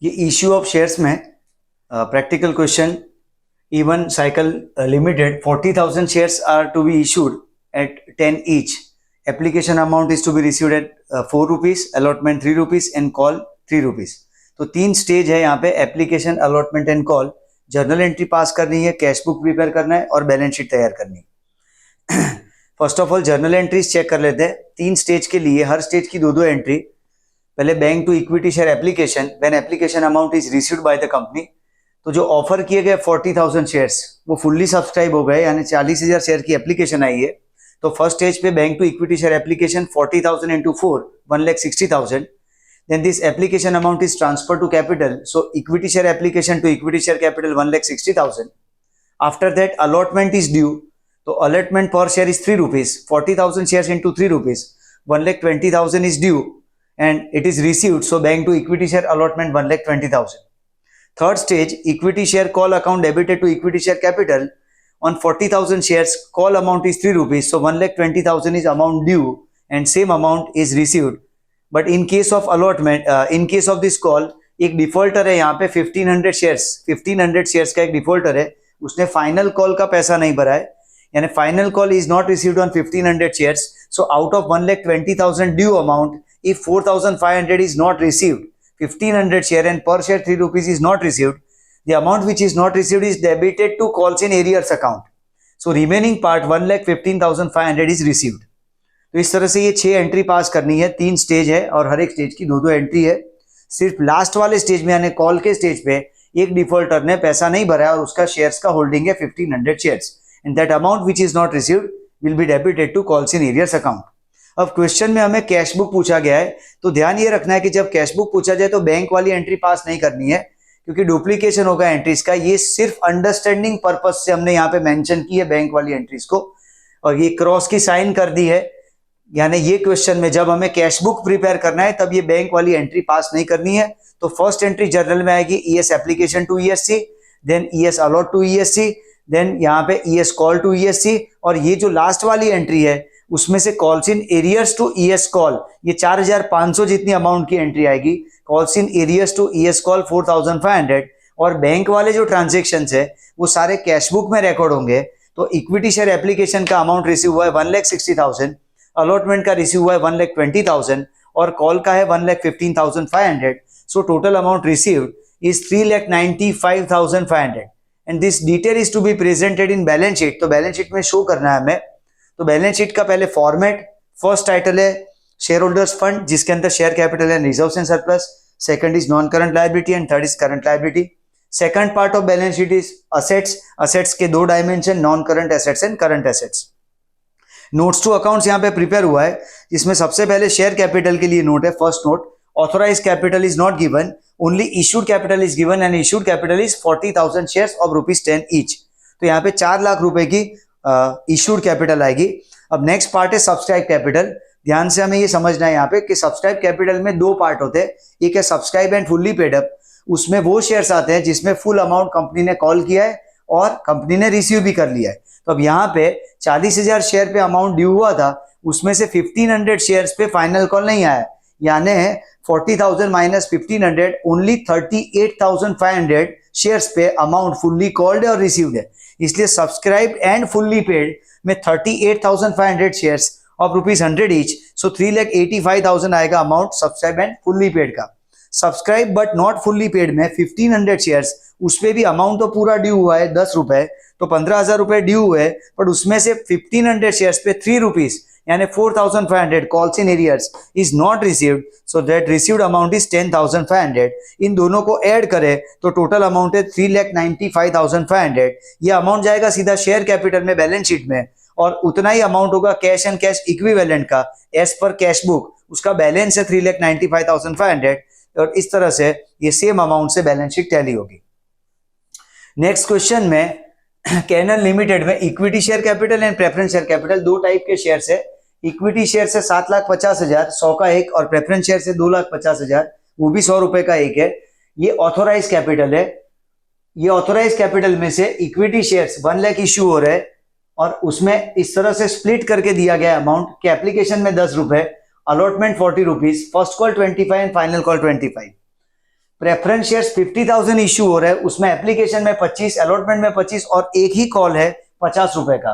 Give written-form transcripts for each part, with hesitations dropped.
ये issue of shares में practical question even cycle limited 40,000 shares are to be issued at 10 each. Application amount is to be received at 4 rupees, allotment 3 rupees and call 3 rupees. तो 3 stage है यहाँ पे, application, allotment and call. Journal entry पास करनी है, cash book prepare करना है और balance sheet तैयार करनी है। First of all journal entries check कर लेते हैं। 3 स्टेज के लिए हर स्टेज की 2 एंट्री। पहले bank to equity share application, when application amount is received by the company. तो जो ऑफर किए गए 40,000 शेयर्स वो फुल्ली सब्सक्राइब हो गए, यानी 40,000 शेयर की एप्लीकेशन आई है। तो फर्स्ट स्टेज पे bank to equity share application 40,000 into 4, 1,60,000. Then this application amount is transferred to capital. So equity share application to equity share capital 1,60,000. After that allotment is due. So allotment per share is 3 rupees. 40,000 shares into 3 rupees. 1,20,000 is due and it is received. So bank to equity share allotment 1,20,000. Third stage, equity share call account debited to equity share capital. On 40,000 shares, call amount is 3 rupees. So 1,20,000 is amount due and same amount is received. But in case of allotment, in case of this call, एक defaulter है यहाँ पे 1500 shares का एक defaulter है, उसने final call का पैसा नहीं भरा है, यानी final call is not received on 1500 shares. So out of 1,20,000 due amount, if 4,500 is not received, 1500 share and per share 3 rupees is not received, the amount which is not received is debited to calls in arrears account. So remaining part 1,15,500 is received. तो इस तरह से ये 6 entry पास करनी है। 3 stage है और हर एक स्टेज की 2 एंट्री है। सिर्फ लास्ट वाले स्टेज में यानी कॉल के स्टेज पे एक डिफॉल्टर ने पैसा नहीं भरा है और उसका शेयर्स का होल्डिंग है 1500 shares, and that amount which is not received will be debited to calls in arrears account. अब क्वेश्चन में हमें कैश बुक पूछा गया है, तो ध्यान ये रखना है कि जब कैश बुक पूछा जाए तो बैंक वाली एंट्री पास नहीं करनी है, क्योंकि डुप्लीकेशन होगा एंट्रीज का। ये सिर्फ अंडरस्टैंडिंग पर्पज से हमने यहाँ पे मेंशन की है बैंक वाली एंट्रीज को, और ये क्रॉस की साइन कर दी है, यानी ये क्वेश्चन में जब हमें कैश बुक प्रिपेयर करना है तब ये बैंक वाली एंट्री पास नहीं करनी है। तो फर्स्ट एंट्री जर्नल में आएगी ES application to ESC, then ES allot to ESC, then यहाँ पे ईएस कॉल टू ईएससी, और ये जो लास्ट वाली एंट्री है उसमें से calls in arrears to ES call, ये 4,500 जितनी अमाउंट की एंट्री आएगी। Calls in arrears to ES call 4,500, और बैंक वाले जो ट्रांजेक्शन्स है वो सारे कैश बुक में रिकॉर्ड होंगे। तो इक्विटी शेयर एप्लीकेशन का अमाउंट रिसीव हुआ है 1,60,000, अलॉटमेंट का रिसीव हुआ है 1,20,000 और कॉल का है 1,15,500. So total amount received is 3,95,500 and this detail is to be presented in balance sheet. तो बैलेंस शीट में शो करना है हमें। तो बैलेंस शीट का पहले फॉर्मेट, फर्स्ट टाइटल है शेयर होल्डर्स फंड, जिसके अंदर share capital and reserves and surplus, second is non current liability and third is current liability. Second part of balance sheet is assets, assets के 2 dimension, non current assets and current assets. Notes to accounts यहाँ पे prepare हुआ है, जिसमें सबसे पहले share capital के लिए नोट है। First note, authorise capital is not given, only issued capital is given and issued capital is 40,000 shares of ₹10 each. तो यहाँ पे 4 लाख रुपए की इश्यूड कैपिटल आएगी। अब नेक्स्ट पार्ट है सब्सक्राइब कैपिटल। ध्यान से हमें ये समझना है यहाँ पे कि सब्सक्राइब कैपिटल में 2 पार्ट होते हैं, एक है subscribe and fully paid up. उसमें वो शेयर्स आते हैं जिसमें फुल अमाउंट कंपनी ने कॉल किया है और कंपनी ने रिसीव भी कर लिया है। तो अब यहाँ पे 40,000 शेयर पे अमाउंट ड्यू हुआ था, उसमें से 1500 शेयर्स पे फाइनल कॉल नहीं आया, यानी 40,000 माइनस 1500, ओनली 38,500 शेयर्स पे अमाउंट फुल्ली कॉल्ड है और रिसीव्ड है। इसलिए सब्सक्राइब एंड फुल्ली पेड में 38,500 शेयर्स ऑफ ₹100 ईच, सो 3,85,000 आएगा amount subscribe and fully paid का। Subscribe but not fully paid में 1500 शेयर्स, उस पे भी अमाउंट तो पूरा ड्यू हुआ है 10 रुपए, तो 15,000 रुपए ड्यू हुए, बट उसमें से 1500 शेयर्स पे 3 रुपीज यानी 4,500 calls in arrears is not received, so that received amount is 10,500। इन दोनों को ऐड करें तो टोटल अमाउंट है 3,95,500। ये अमाउंट जाएगा सीधा शेयर कैपिटल में बैलेंस शीट में, और उतना ही अमाउंट होगा कैश एंड कैश इक्विवेलेंट का एज पर कैश बुक, उसका बैलेंस है 3,95,500, और इस तरह से ये सेम अमाउंट से बैलेंस शीट टैली होगी। नेक्स्ट क्वेश्चन में कैनन लिमिटेड में equity share capital and preference share capital 2 type के शेयर्स है। इक्विटी शेयर से 7,50,000 100 का एक, और प्रेफरेंस शेयर से 2,50,000 वो भी 100 रुपए का एक है। ये ऑथोराइज कैपिटल है। ये ऑथोराइज कैपिटल में से इक्विटी शेयर्स 1 लाख इश्यू हो रहे हैं, और उसमें इस तरह से स्प्लिट करके दिया गया अमाउंट कि एप्लीकेशन में 10 रुपए, allotment 40 rupees, first call 25 and final call 25। Preference shares 50,000 issue हो रहा है, उसमें एप्लीकेशन में 25, अलॉटमेंट में 25 और एक ही कॉल है 50 रुपए का।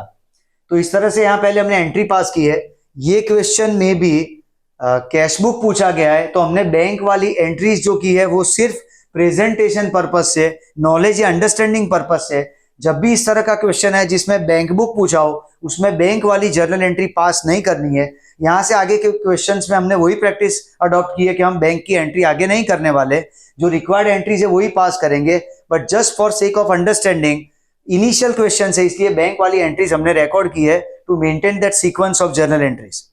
तो इस तरह से यहाँ पहले हमने एंट्री पास की है। ये क्वेश्चन में भी कैश बुक पूछा गया है, तो हमने बैंक वाली एंट्रीज जो की है वो सिर्फ प्रेजेंटेशन पर्पज से, नॉलेज या अंडरस्टैंडिंग पर्पज से। जब भी इस तरह का क्वेश्चन है जिसमें बैंक बुक पूछा हो, उसमें बैंक वाली जर्नल एंट्री पास नहीं करनी है। यहां से आगे के क्वेश्चंस में हमने वही प्रैक्टिस अडॉप्ट की है कि हम बैंक की एंट्री आगे नहीं करने वाले, जो रिक्वायर्ड एंट्रीज है वही पास करेंगे। But just for sake of understanding, initial question है इसलिए बैंक वाली एंट्रीज हमने रिकॉर्ड की है to maintain that sequence of journal entries.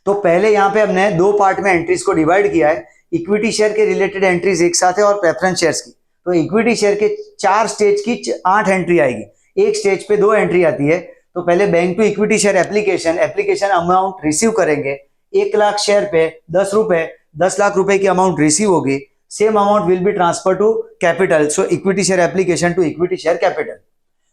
तो पहले यहां पे हमने दो पार्ट में एंट्रीज को डिवाइड किया है, इक्विटी शेयर के रिलेटेड एंट्रीज एक साथ है और प्रेफरेंस शेयर्स की। तो इक्विटी शेयर के 4 स्टेज की 8 एंट्री आएगी, एक स्टेज पे 2 एंट्री आती है। तो पहले bank to equity share application amount receive करेंगे, 1 लाख शेयर पे 10 रुपए, 10 लाख रुपए की अमाउंट रिसीव होगी। Same amount will be transfer to capital, so equity share application to equity share capital.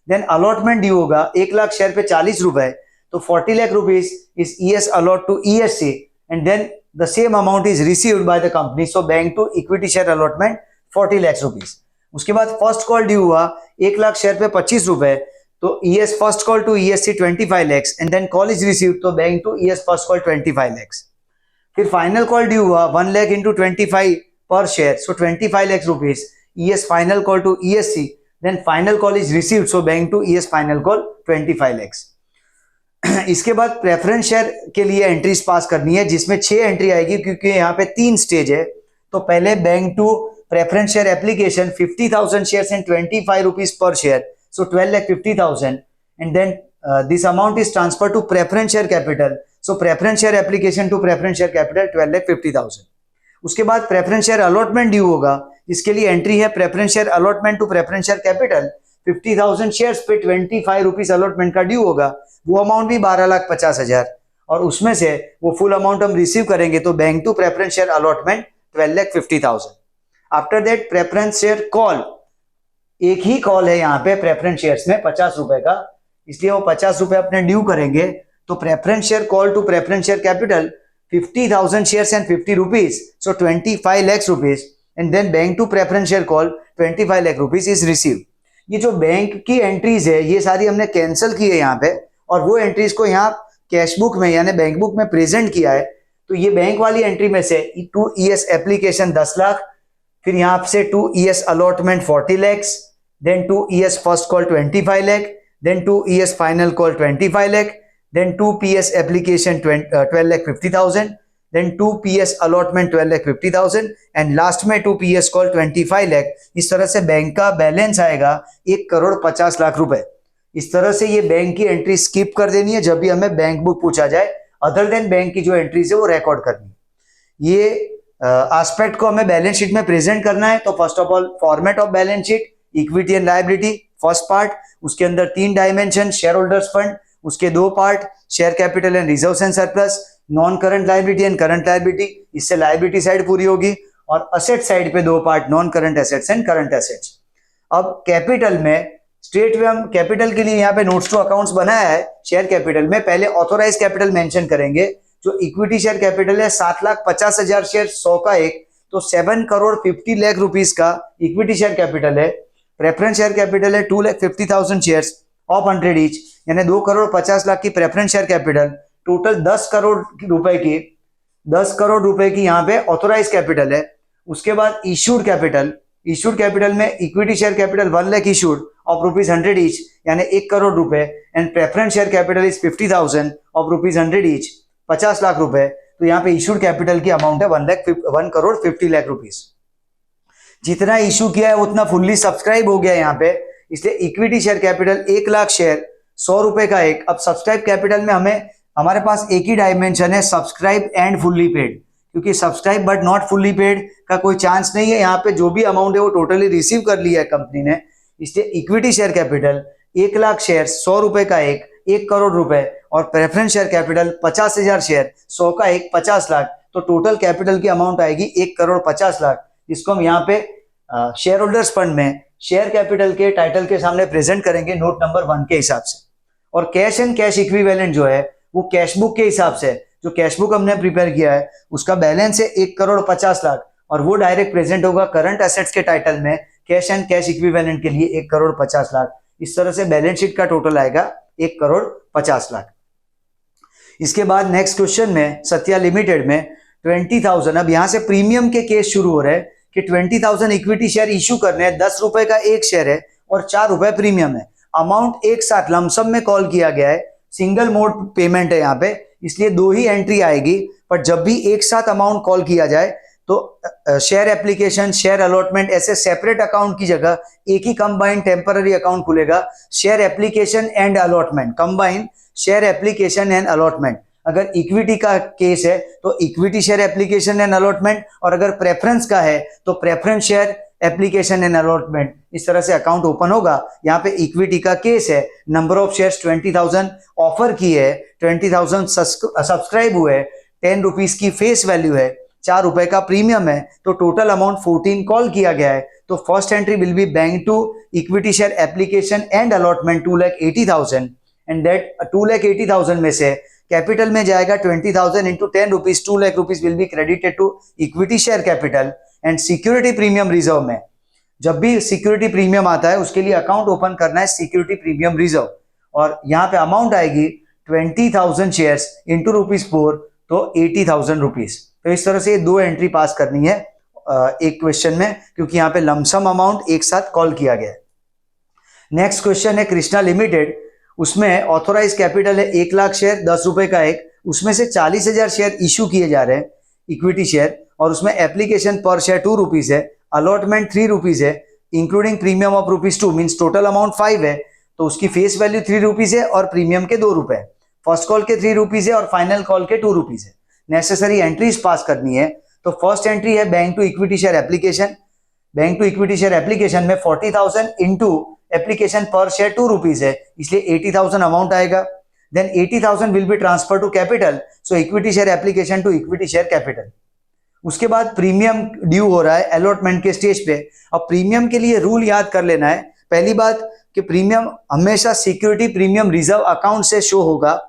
Then allotment due होगा 1 लाख शेयर पे 40 रुपए, तो 40 lakh rupees is ES allot to ESC and then the same amount is received by the company. So bank to equity share allotment 40 lakhs rupees. उसके बाद first call due हुआ 1 lakh share पे 25 रुपए, तो ES first call to ESC 25 lakhs and then call is received, तो bank to ES first call 25 lakhs. फिर final call due हुआ 1 lakh into 25 per share, so 25 lakhs rupees. ES final call to ESC, then final call is received, so bank to ES final call 25 lakhs. इसके बाद preference share के लिए entries pass करनी है, जिसमें 6 entry आएगी क्योंकि यहाँ पे 3 स्टेज है। तो पहले bank to preference share application 50,000 shares and 25 rupees per share, so 12,50,000 and then this amount is transfer to preference share capital, so preference share application to preference share capital 12,50,000। उसके बाद preference share allotment due होगा, जिसके लिए entry है preference share allotment to preference share capital, 50,000 shares पे 25 rupees allotment का due होगा, वो अमाउंट भी 12,50,000 और उसमें से वो फुल अमाउंट हम रिसीव करेंगे, तो bank to preference share allotment 12,50,000। After that preference share call, एक ही कॉल है यहाँ पे प्रेफरेंस शेयर्स में 50 रुपए का, इसलिए वो 50 रुपए अपने ड्यू करेंगे। तो preference share call to preference share capital 50,000 shares and 50 rupees, so 25 lakhs rupees and then bank to preference share call 25 lakh rupees is receive. ये जो बैंक की एंट्रीज है ये सारी हमने कैंसिल की है यहाँ पे, और वो एंट्रीज को यहाँ कैश बुक में यानी बैंक बुक में प्रेजेंट किया है। तो ये बैंक वाली एंट्री में से टू ES एप्लीकेशन 10 लाख, फिर यहाँ से to ES allotment 40 lakhs, then to ES first call 25 lakh, then to ES final call 25 lakh, then to PS application 12,50,000, then to PS allotment 12,50,000 and last में to PS call 25 lakh। इस तरह से bank का balance आएगा 1,50,00,000 रुपए। इस तरह से ये बैंक की एंट्री स्किप कर देनी है जब भी हमें बैंक बुक पूछा जाए, अदर देन बैंक की जो एंट्रीज है वो रिकॉर्ड करनी है। ये एस्पेक्ट को हमें बैलेंस शीट में प्रेजेंट करना है। तो first of all format of balance sheet, equity and liability first part, उसके अंदर 3 डायमेंशन, शेयर होल्डर्स फंड, उसके 2 part, share capital and reserves and surplus, non current liability and current liability, इससे liability side पूरी होगी, और asset side पे 2 part, non current assets and current assets. अब capital में स्ट्रेट वे हम capital के लिए यहाँ पे नोट्स टू अकाउंट्स बनाया है। शेयर कैपिटल में पहले ऑथोराइज कैपिटल मेंशन करेंगे, जो इक्विटी शेयर कैपिटल है 7,50,000 शेयर 100 का एक, तो 7,50 lakh रुपीज का इक्विटी शेयर कैपिटल है। प्रेफरेंस शेयर कैपिटल है 2,50,000 शेयर्स ऑफ 100 ईच, यानी 2,50,00,000 की preference share capital, total 10 crore रुपए की यहाँ पे ऑथोराइज कैपिटल है। उसके बाद इश्यूड कैपिटल में equity share capital 1 lakh issued of ₹100 each, यानी 1 करोड़ रुपए, and preference share capital is 50,000 of ₹100 each, 50 lakh रुपए। तो यहाँ पे इशूड कैपिटल की अमाउंट है 1,50,00,000 रुपीज। जितना इशू किया है उतना फुल्ली सब्सक्राइब हो गया यहाँ पे, इसलिए equity share capital 1 lakh share 100 रुपए का एक। अब सब्सक्राइब कैपिटल में हमारे पास एक ही डायमेंशन है, सब्सक्राइब एंड फुल्ली पेड, क्योंकि subscribe but not fully paid का कोई चांस नहीं है। यहाँ पे जो भी अमाउंट है वो टोटली रिसीव कर लिया है कंपनी ने, इसलिए equity share capital 1 lakh share 100 रुपए का एक, 1 करोड़ रुपए, और प्रेफरेंस शेयर कैपिटल 50,000 शेयर 100 का एक, 50 लाख। तो टोटल कैपिटल की अमाउंट आएगी 1,50,00,000, जिसको हम यहाँ पे शेयर होल्डर्स फंड में शेयर कैपिटल के टाइटल के सामने प्रेजेंट करेंगे नोट नंबर 1 के हिसाब से। और कैश एंड कैश इक्विवेलेंट जो है वो कैश बुक के हिसाब से, जो कैश बुक हमने प्रिपेयर किया है उसका बैलेंस है 1,50,00,000, और वो डायरेक्ट प्रेजेंट होगा करंट एसेट्स के टाइटल में कैश एंड कैश इक्विवेलेंट के लिए 1,50,00,000। इस तरह से बैलेंस शीट का टोटल आएगा 1,50,00,000। इसके बाद नेक्स्ट क्वेश्चन में सत्या लिमिटेड में 20,000, अब यहां से प्रीमियम के केस शुरू हो रहे हैं कि 20,000 इक्विटी शेयर इश्यू करने हैं, 10 रुपए का एक शेयर है और 4 रुपए प्रीमियम है। अमाउंट एक साथ लमसम में कॉल किया गया है, सिंगल मोड पेमेंट है यहाँ पे, इसलिए 2 ही एंट्री आएगी। पर जब भी एक साथ अमाउंट कॉल किया जाए तो शेयर एप्लीकेशन, शेयर अलॉटमेंट ऐसे सेपरेट अकाउंट की जगह एक ही कंबाइंड टेम्पररी अकाउंट खुलेगा, share application and allotment, combined share application and allotment. अगर इक्विटी का केस है तो equity share application and allotment, और अगर प्रेफरेंस का है तो preference share application and allotment. इस तरह से अकाउंट ओपन होगा। यहाँ पे इक्विटी का केस है, नंबर ऑफ शेयर्स 20,000 ऑफर किए है, 20,000 सब्सक्राइब हुए, 10 रुपीज की फेस वैल्यू है, 4 रुपए का प्रीमियम है, तो टोटल अमाउंट 14 कॉल किया गया है। तो first entry will be bank to equity share application and allotment 2,80,000, and that 2,80,000 में से कैपिटल में जाएगा 20,000 into 10 rupees, 2 lakh rupees will be credited to equity share capital. And security premium reserve में जब भी सिक्योरिटी प्रीमियम आता है उसके लिए अकाउंट ओपन करना है सिक्योरिटी प्रीमियम रिजर्व, और यहाँ पे अमाउंट आएगी 20,000 शेयर्स इंटू ₹4, तो 80,000 रुपीज। तो इस तरह से 2 एंट्री पास करनी है एक क्वेश्चन में, क्योंकि यहाँ पे लमसम अमाउंट एक साथ कॉल किया गया है। नेक्स्ट क्वेश्चन है कृष्णा लिमिटेड, उसमें ऑथोराइज कैपिटल है 1 लाख शेयर, 10 रुपए का एक, उसमें से 40,000 शेयर इश्यू किए जा रहे हैं इक्विटी शेयर, और उसमें एप्लीकेशन पर शेयर 2 रुपीज है, अलॉटमेंट 3 रुपीज है, including premium of ₹2, means total amount 5 है। तो उसकी फेस वैल्यू 3 रुपीज है और प्रीमियम के 2 रुपए, फर्स्ट कॉल के 3 रुपीज है और फाइनल कॉल के 2 रुपीज है। नेसेसरी एंट्रीज पास करनी है। तो फर्स्ट एंट्री है bank to equity share application. Bank to equity share application में 40,000 into application per share 2 rupees है, इसलिए 80,000 अमाउंट आएगा। Then 80,000 will be transfer to capital, so equity share application to equity share capital. उसके बाद premium due हो रहा है allotment के स्टेज पे। अब प्रीमियम के लिए रूल याद कर लेना है। पहली बात कि प्रीमियम हमेशा सिक्योरिटी प्रीमियम रिजर्व अकाउंट से शो होगा।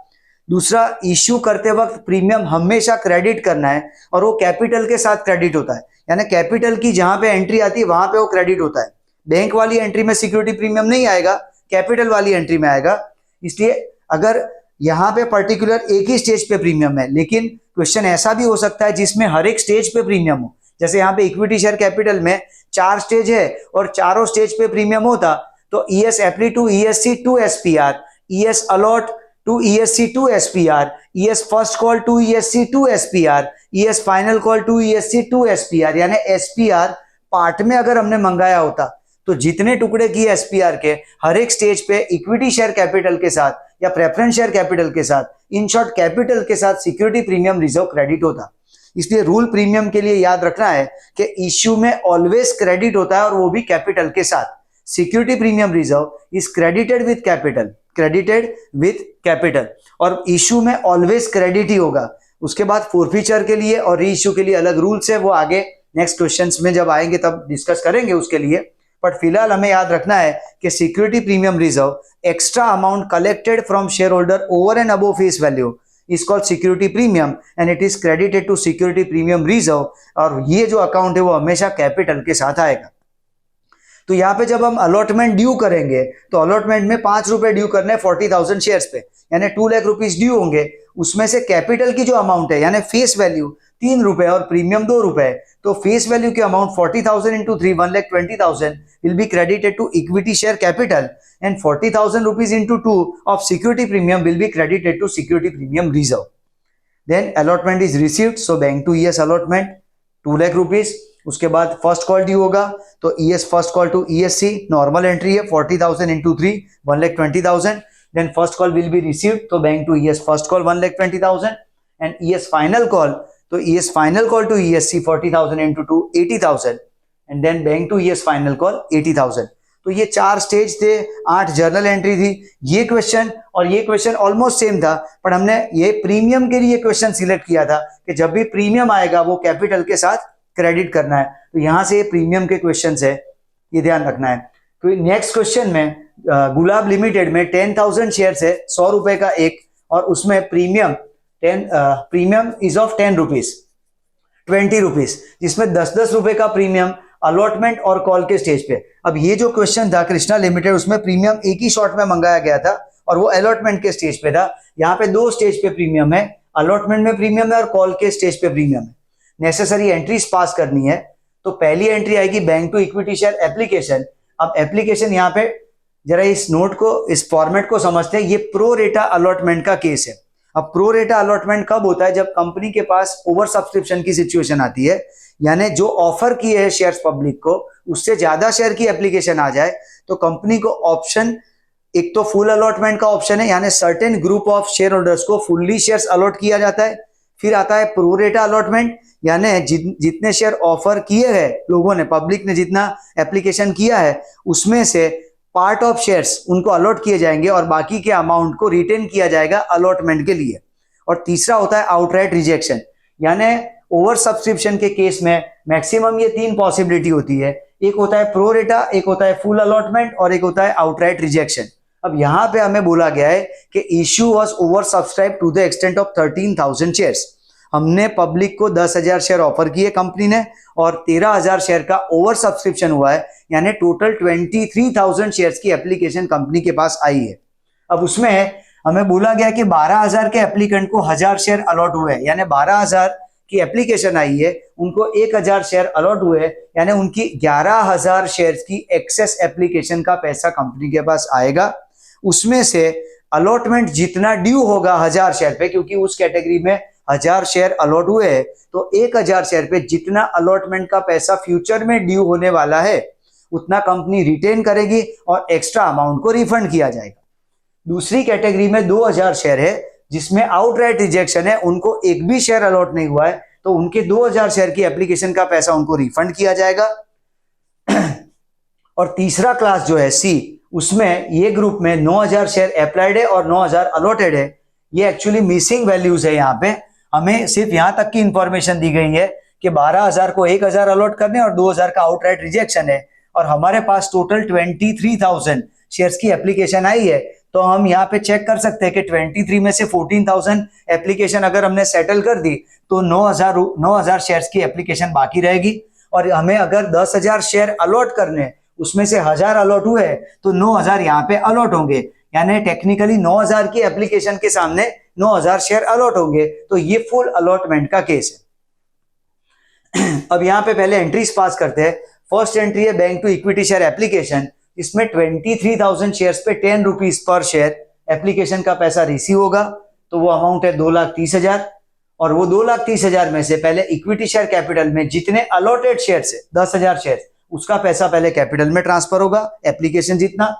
दूसरा, इश्यू करते वक्त प्रीमियम हमेशा क्रेडिट करना है और वो कैपिटल के साथ क्रेडिट होता है, यानी कैपिटल की जहां पे एंट्री आती है वहां पे वो क्रेडिट होता है। बैंक वाली एंट्री में सिक्योरिटी प्रीमियम नहीं आएगा, कैपिटल वाली एंट्री में आएगा। इसलिए अगर यहाँ पे पर्टिकुलर एक ही स्टेज पे प्रीमियम है, लेकिन क्वेश्चन ऐसा भी हो सकता है जिसमें हर एक स्टेज पे प्रीमियम हो। जैसे यहाँ पे इक्विटी शेयर कैपिटल में 4 स्टेज है और चारों स्टेज पे प्रीमियम होता, तो ES एप्ली to ESC to SPR, ES allot to ESC to SPR, ES first call to ESC to SPR, ES final call to ESC to SPR, यानी SPR part में अगर हमने मंगाया होता तो जितने टुकड़े किए SPR के हर एक स्टेज पे इक्विटी शेयर कैपिटल के साथ या प्रेफरेंस शेयर कैपिटल के साथ, इन शॉर्ट कैपिटल के साथ सिक्योरिटी प्रीमियम रिजर्व क्रेडिट होता। इसलिए रूल प्रीमियम के लिए याद रखना है कि इश्यू में ऑलवेज क्रेडिट होता है और वो भी कैपिटल के साथ। Security premium reserve is credited with capital, credited with capital, और इश्यू में ऑलवेज क्रेडिट ही होगा। उसके बाद फोरफीचर के लिए और री इश्यू के लिए अलग रूल्स है, वो आगे नेक्स्ट क्वेश्चंस में जब आएंगे तब डिस्कस करेंगे उसके लिए। बट फिलहाल हमें याद रखना है कि security premium reserve extra amount collected from share holder over and above face value is called security premium and it is credited to security premium reserve, और ये जो अकाउंट है वो हमेशा कैपिटल के साथ आएगा। तो यहाँ पे जब हम अलॉटमेंट ड्यू करेंगे तो अलॉटमेंट में 5 रुपए ड्यू करने हैं 40,000 शेयर्स पे, यानी 2 लाख रुपीज ड्यू होंगे। उसमें से कैपिटल की जो अमाउंट है यानी फेस वैल्यू 3 रुपए और प्रीमियम 2 रुपए, तो फेस वैल्यू के amount 40,000 into 3 1,20,000 will be credited to equity share capital and 40,000 rupees into 2 of security premium will be credited to security premium reserve. Then allotment is received, so bank to ES allotment 2 lakh rupees. उसके बाद first call due होगा तो ES first call to ESC, normal entry है 40,000 into 3 1,20,000। Then first call will be received, तो bank to ES first call 1,20,000 and ES final call, तो ES final call to ESC 40,000 into 2 80,000 and then bank to ES final call 80,000। तो ये 4 stage थे, 8 journal entry थी। ये question और ये question almost same था, पर हमने ये प्रीमियम के लिए क्वेश्चन सिलेक्ट किया था कि जब भी प्रीमियम आएगा वो कैपिटल के साथ क्रेडिट करना है। तो यहां से प्रीमियम के क्वेश्चन है, ये ध्यान रखना है। तो नेक्स्ट क्वेश्चन में गुलाब लिमिटेड में 10,000 शेयर्स है, 100 रुपए का एक, और उसमें प्रीमियम इज ऑफ 10 रुपीज। ₹20, जिसमें 10-10 रुपए का प्रीमियम अलॉटमेंट और कॉल के स्टेज पे। अब ये जो क्वेश्चन था कृष्णा लिमिटेड, उसमें प्रीमियम एक ही शॉट में मंगाया गया था और वो अलॉटमेंट के स्टेज पे था। यहाँ पे 2 स्टेज पे प्रीमियम है, अलॉटमेंट में प्रीमियम है और कॉल के स्टेज पे प्रीमियम है। नेसेसरी एंट्रीज पास करनी है, तो पहली एंट्री आएगी bank to equity share application. अब एप्लीकेशन यहाँ पे जरा इस नोट को, इस फॉर्मेट को समझते हैं। ये प्रो रेटा अलॉटमेंट का केस है। अब प्रो रेटा अलॉटमेंट कब होता है? जब कंपनी के पास ओवर सब्सक्रिप्शन की सिचुएशन आती है, यानी जो ऑफर किए हैं शेयर्स पब्लिक को उससे ज्यादा शेयर की एप्लीकेशन आ जाए, तो कंपनी को ऑप्शन, एक तो फुल अलॉटमेंट का ऑप्शन है, यानी certain group of share holders को फुल्ली शेयर्स अलॉट किया जाता है। फिर आता है प्रो रेटा अलॉटमेंट, यानी जितने शेयर ऑफर किए हैं लोगों ने, पब्लिक ने जितना एप्लीकेशन किया है उसमें से पार्ट ऑफ शेयर्स उनको अलॉट किए जाएंगे और बाकी के अमाउंट को रिटेन किया जाएगा अलॉटमेंट के लिए। और तीसरा होता है आउटराइट रिजेक्शन, यानी ओवर सब्सक्रिप्शन के केस में मैक्सिमम ये 3 पॉसिबिलिटी होती है। एक होता है प्रो रेटा, एक होता है फुल अलॉटमेंट और एक होता है आउटराइट रिजेक्शन। अब यहां पे हमें बोला गया है कि issue was over subscribe to the extent of 13,000 shares. हमने पब्लिक को 10,000 शेयर ऑफर किए कंपनी ने और 13,000 शेयर का ओवर सब्सक्रिप्शन हुआ है, यानी टोटल 23,000 शेयर्स की एप्लीकेशन कंपनी के पास आई है। अब उसमें हमें बोला गया कि 12,000 के एप्लीकेंट को 1,000 शेयर अलॉट हुए, यानी 12,000 की एप्लीकेशन आई है, उनको 1,000 शेयर अलॉट हुए, यानी उनकी 11,000 शेयर्स की एक्सेस एप्लीकेशन का पैसा कंपनी के पास आएगा। उसमें से अलॉटमेंट जितना ड्यू होगा 1,000 शेयर पे, क्योंकि उस कैटेगरी में 1,000 शेयर अलॉट हुए हैं, तो 1,000 शेयर पे जितना अलॉटमेंट का पैसा फ्यूचर में ड्यू होने वाला है उतना कंपनी रिटेन करेगी और एक्स्ट्रा अमाउंट को रिफंड किया जाएगा। दूसरी कैटेगरी में 2,000 शेयर है जिसमें आउटराइट रिजेक्शन है, उनको एक भी शेयर अलॉट नहीं हुआ है, तो उनके 2,000 शेयर की एप्लीकेशन का पैसा उनको रिफंड किया जाएगा। और तीसरा क्लास जो है सी, उसमें ये ग्रुप में 9,000 शेयर अप्लाइड है और 9,000 अलॉटेड है। ये एक्चुअली मिसिंग वैल्यूज है। यहाँ पे हमें सिर्फ यहां तक की इंफॉर्मेशन दी गई है कि 12,000 को 1,000 अलॉट करने और 2,000 का आउटराइट रिजेक्शन है, और हमारे पास टोटल 23,000 शेयर्स की एप्लीकेशन आई है। तो हम यहाँ पे चेक कर सकते हैं कि 23 में से 14,000 एप्लीकेशन अगर हमने सेटल कर दी तो 9,000 शेयर्स की एप्लीकेशन बाकी रहेगी। और हमें अगर 10,000 शेयर अलॉट करने, उसमें से 1,000 अलॉट हुए तो 9,000 यहाँ पे अलॉट होंगे, यानी टेक्निकली 9,000 की एप्लीकेशन के सामने 9,000 शेयर अलॉट होंगे। तो ये फुल अलॉटमेंट का केस है। अब यहाँ पे पहले एंट्रीज पास करते हैं। फर्स्ट एंट्री है bank to equity share application, इसमें 23,000 शेयर्स पे 10 रुपीज पर शेयर एप्लीकेशन का पैसा रिसीव होगा। तो वो अमाउंट है 2,30,000, और वो 2,30,000 में से पहले इक्विटी शेयर कैपिटल में जितने अलॉटेड शेयर है 10,000 शेयर, उसका पैसा पहले कैपिटल में ट्रांसफर होगा, एप्लीकेशन जितना।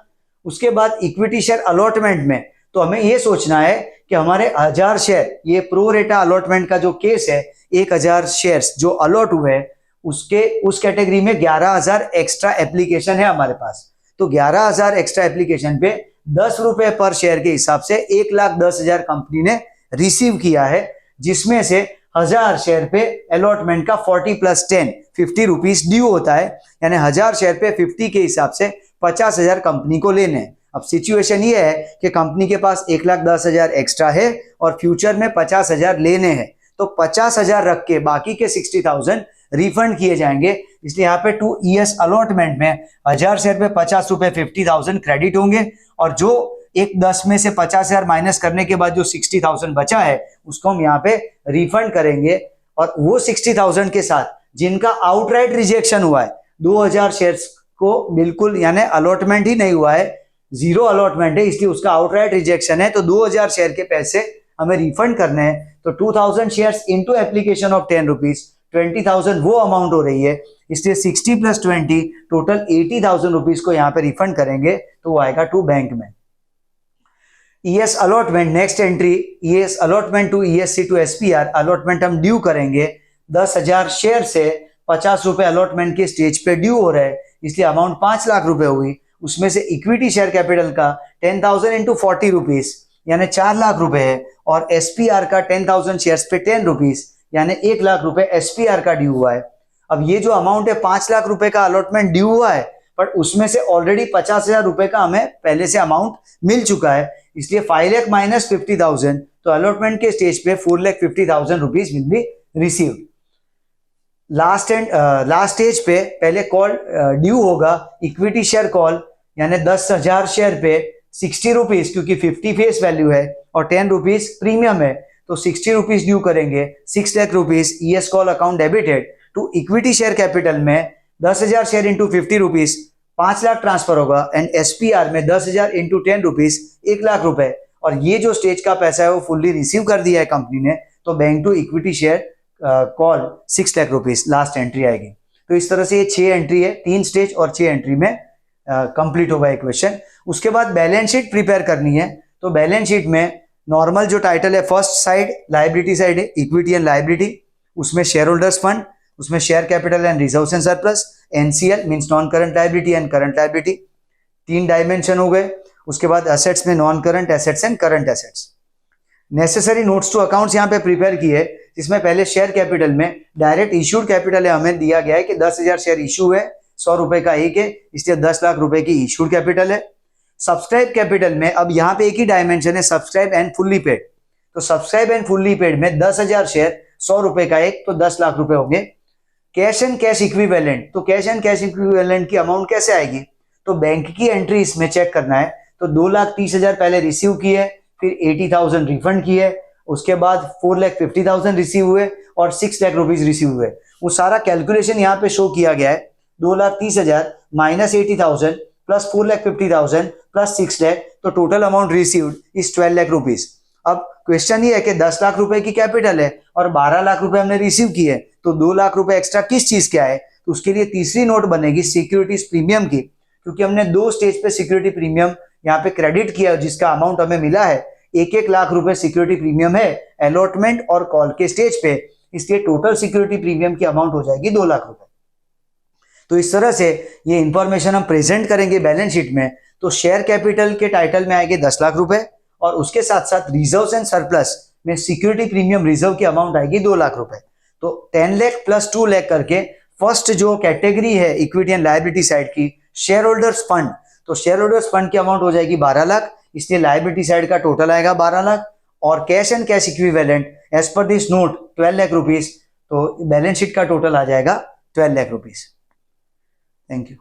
उसके बाद इक्विटी शेयर अलॉटमेंट में तो हमें ये सोचना है कि हमारे 1,000 शेयर, ये प्रो रेटा अलॉटमेंट का जो केस है, 1,000 शेयर्स जो अलॉट हुए हैं उसके उस कैटेगरी में 11,000 एक्स्ट्रा एप्लीकेशन है हमारे पास। तो 11,000 एक्स्ट्रा एप्लीकेशन पे 10 रुपए पर शेयर के हिसाब से 1,10,000 कंपनी ने रिसीव किया है, जिसमें से 1,000 शेयर पे अलॉटमेंट का 40 + 10 50 रुपीज ड्यू होता है, यानी 1,000 शेयर पे 50 के हिसाब से 50,000 कंपनी को लेने हैं। अब सिचुएशन ये है कि कंपनी के पास 1,10,000 एक्स्ट्रा है और फ्यूचर में 50,000 लेने हैं, तो 50,000 रख के बाकी के 60,000 रिफंड किए जाएंगे। इसलिए यहाँ पे 2ES अलॉटमेंट में 1,000 शेयर पे 50 रुपए 50,000 क्रेडिट होंगे, और जो 1/10 में से 50,000 माइनस करने के बाद जो 60,000 बचा है उसको हम यहाँ पे रिफंड करेंगे। और वो 60,000 के साथ जिनका आउटराइट रिजेक्शन हुआ है, 2,000 शेयर्स को बिल्कुल, यानी अलॉटमेंट ही नहीं हुआ है, 0 अलॉटमेंट है, इसलिए उसका आउटराइट रिजेक्शन है, तो 2,000 शेयर के पैसे हमें रिफंड करने हैं। तो 2,000 shares into application of 10 rupees, 20,000 वो अमाउंट हो रही है, इसलिए 60 + 20 टोटल 80,000 रुपीज को यहाँ पे रिफंड करेंगे, तो वो आएगा टू बैंक में। ES allotment, next entry ES allotment to ESC to SPR। Allotment हम ड्यू करेंगे, 10,000 शेयर से 50 रुपए अलॉटमेंट के स्टेज पे ड्यू हो रहे हैं, इसलिए अमाउंट 5 लाख रुपए हुई। उसमें से इक्विटी शेयर कैपिटल का 10,000 इंटू 40 रुपीज यानी 4 लाख रुपए है, और SPR का 10,000 शेयर्स पे 10 रुपीज यानी 1 लाख रुपए SPR का ड्यू हुआ है। अब ये जो अमाउंट है 5 लाख रुपए का अलॉटमेंट ड्यू हुआ है, पर उसमें से ऑलरेडी 50,000 रुपए का हमें पहले से अमाउंट मिल चुका है, इसलिए 5 लाख माइनस 50,000, तो अलॉटमेंट के स्टेज पे 4,50,000 rupees will be received. Last stage पे पहले कॉल ड्यू होगा, इक्विटी शेयर कॉल, यानी 10,000 शेयर पे 60 रुपीज, क्योंकि 50 फेस वैल्यू है और 10 रुपीज प्रीमियम है, तो 60 रुपीज ड्यू करेंगे। 6 lakh rupees ES call account debited to equity share capital में 10,000 share into 50 rupees 5 lakh transfer होगा, एंड SPR में 10,000 इंटू 10 रुपीज 1 लाख रुपए। और ये जो स्टेज का पैसा है वो फुल्ली रिसीव कर दिया है कंपनी ने, तो bank to equity share call 6 lakh rupees last entry आएगी। तो इस तरह से ये 6 एंट्री है, 3 स्टेज और 6 एंट्री में कंप्लीट होगा एक क्वेश्चन। उसके बाद बैलेंस शीट प्रिपेयर करनी है। तो बैलेंस शीट में नॉर्मल जो टाइटल है, फर्स्ट साइड लायबिलिटी साइड है, इक्विटी एंड लायबिलिटी, उसमें शेयर होल्डर्स फंड, उसमें share capital and reserves and surplus, NCL means non current liability and current liability, 3 dimension हो गए। उसके बाद एसेट्स में non current assets and current assets. Necessary notes to accounts यहाँ पे prepare किए, जिसमें पहले शेयर कैपिटल में डायरेक्ट इश्यूड कैपिटल है, हमें दिया गया है कि 10,000 शेयर इशू है, 100 रुपए का एक है, इसलिए 10 लाख रुपए की इश्यूड कैपिटल है। सब्सक्राइब कैपिटल में अब यहाँ पे एक ही डायमेंशन है, सब्सक्राइब एंड फुल्ली पेड। तो सब्सक्राइब एंड फुल्ली पेड में 10,000 शेयर 100 रुपए का एक, तो 10 लाख रुपए होंगे। कैश एंड कैश इक्विवेलेंट, तो कैश एंड कैश इक्विवेलेंट की अमाउंट कैसे आएगी, तो बैंक की एंट्री इसमें चेक करना है। तो 2,30,000 पहले रिसीव किए, फिर 80,000 रिफंड किए, उसके बाद 4,50,000 रिसीव हुए और 6 लाख रुपीज रिसीव हुए। वो सारा कैलकुलेशन यहाँ पे शो किया गया है। 2,30,000 माइनस 80,000 प्लस 4,50,000 प्लस 6 लाख, तो total amount received is 12 lakh rupees. अब क्वेश्चन ये है कि 10 लाख रुपए की कैपिटल है और 12 लाख रुपए हमने रिसीव किए, तो 2 लाख रुपए एक्स्ट्रा किस चीज के आए, तो उसके लिए तीसरी नोट बनेगी सिक्योरिटीज प्रीमियम की, क्योंकि हमने 2 स्टेज पे सिक्योरिटी प्रीमियम यहाँ पे क्रेडिट किया, जिसका अमाउंट हमें मिला है 1-1 लाख रुपए सिक्योरिटी प्रीमियम है अलॉटमेंट और कॉल के स्टेज पे, इसलिए टोटल सिक्योरिटी प्रीमियम की अमाउंट हो जाएगी 2 लाख रुपए। तो इस तरह से ये इंफॉर्मेशन हम प्रेजेंट करेंगे बैलेंस शीट में। तो शेयर कैपिटल के टाइटल में आएंगे 10 लाख रुपए, और उसके साथ साथ रिजर्व्स एंड सरप्लस में सिक्योरिटी प्रीमियम रिजर्व की अमाउंट आएगी 2 लाख रुपए। तो 10 लाख प्लस 2 लाख करके फर्स्ट जो कैटेगरी है इक्विटी एंड लायबिलिटी साइड की, शेयर होल्डर्स फंड, तो शेयर होल्डर्स फंड की अमाउंट हो जाएगी 12 लाख, इसलिए लायबिलिटी साइड का टोटल आएगा 12 लाख। और cash and cash equivalent as per this note 12 lakh rupees, तो बैलेंस शीट का टोटल आ जाएगा 12 लाख रुपीज। Thank you.